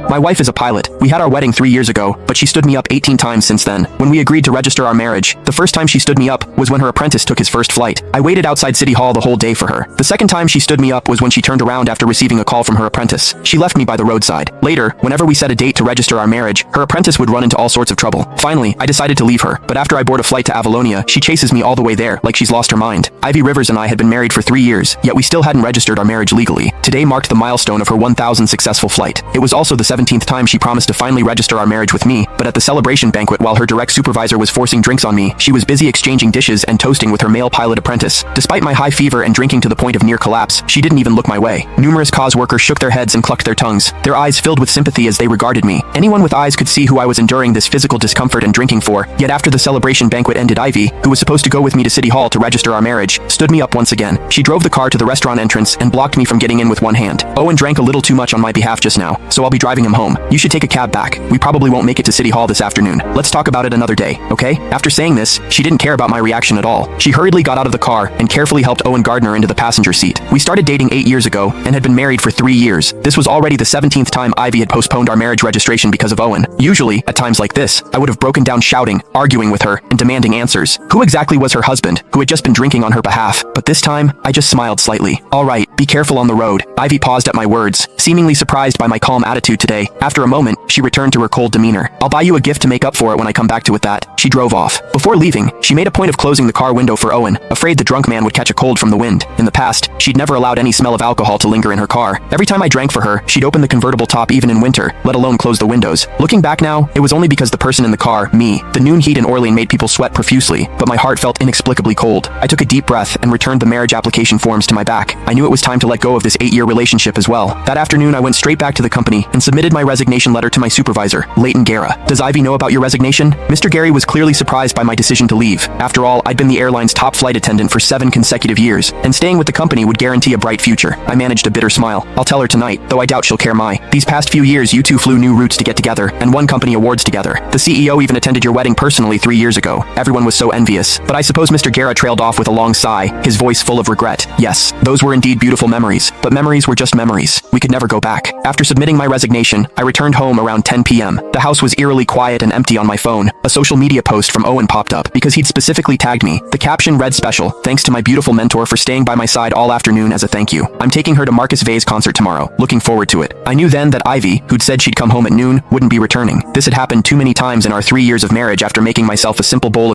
My wife is a pilot. We had our wedding 3 years ago, but she stood me up 18 times since then. When we agreed to register our marriage, the first time she stood me up was when her apprentice took his first flight. I waited outside City Hall the whole day for her. The second time she stood me up was when she turned around after receiving a call from her apprentice. She left me by the roadside. Later, whenever we set a date to register our marriage, her apprentice would run into all sorts of trouble. Finally, I decided to leave her, but after I board a flight to Avalonia, she chases me all the way there like she's lost her mind. Ivy Rivers and I had been married for 3 years, yet we still hadn't registered our marriage legally. Today marked the milestone of her 1,000th successful flight. It was also the 17th time she promised to finally register our marriage with me, but at the celebration banquet while her direct supervisor was forcing drinks on me, she was busy exchanging dishes and toasting with her male pilot apprentice. Despite my high fever and drinking to the point of near collapse, she didn't even look my way. Numerous cause workers shook their heads and clucked their tongues, their eyes filled with sympathy as they regarded me. Anyone with eyes could see who I was enduring this physical discomfort and drinking for, yet after the celebration banquet ended, Ivy, who was supposed to go with me to City Hall to register our marriage, stood me up once again. She drove the car to the restaurant entrance and blocked me from getting in with one hand. Owen drank a little too much on my behalf just now, so I'll be driving him home. You should take a cab back. We probably won't make it to City Hall this afternoon. Let's talk about it another day, okay? After saying this, she didn't care about my reaction at all. She hurriedly got out of the car and carefully helped Owen Gardner into the passenger seat. We started dating 8 years ago and had been married for 3 years. This was already the 17th time Ivy had postponed our marriage registration because of Owen. Usually, at times like this, I would have broken down shouting, arguing with her, and demanding answers. Who exactly was her husband, who had just been drinking on her behalf? But this time, I just smiled slightly. All right, be careful on the road. Ivy paused at my words, seemingly surprised by my calm attitude today. After a moment, she returned to her cold demeanor. I'll buy you a gift to make up for it when I come back to it that. She drove off. Before leaving, she made a point of closing the car window for Owen, afraid the drunk man would catch a cold from the wind. In the past, she'd never allowed any smell of alcohol to linger in her car. Every time I drank for her, she'd open the convertible top even in winter, let alone close the windows. Looking back now, it was only because the person in the car, me, the noon heat in Orlean made people sweat profusely, but my heart felt inexplicably cold. I took a deep breath and returned the marriage application forms to my back. I knew it was time to let go of this 8-year relationship as well. That afternoon, I went straight back to the company and submitted my resignation letter to my supervisor, Leighton Guerra. Does Ivy know about your resignation? Mr. Gary was clearly surprised by my decision to leave. After all, I'd been the airline's top flight attendant for 7 consecutive years, and staying with the company would guarantee a bright future. I managed a bitter smile. I'll tell her tonight, though I doubt she'll care. These past few years you two flew new routes to get together, and won company awards together. The CEO even attended your wedding personally 3 years ago. Everyone was so envious, but I suppose Mr. Guerra trailed off with a long sigh, his voice full of regret. Yes, those were indeed beautiful memories, but memories were just memories. We could never go back. After submitting my resignation, I returned home around 10 p.m. The house was eerily quiet and empty. On my phone, a social media post from Owen popped up because he'd specifically tagged me. The caption read, "Special, thanks to my beautiful mentor for staying by my side all afternoon as a thank you. I'm taking her to Marcus Vay's concert tomorrow. Looking forward to it." I knew then that Ivy, who'd said she'd come home at noon, wouldn't be returning. This had happened too many times in our 3 years of marriage. After making myself a simple bowl of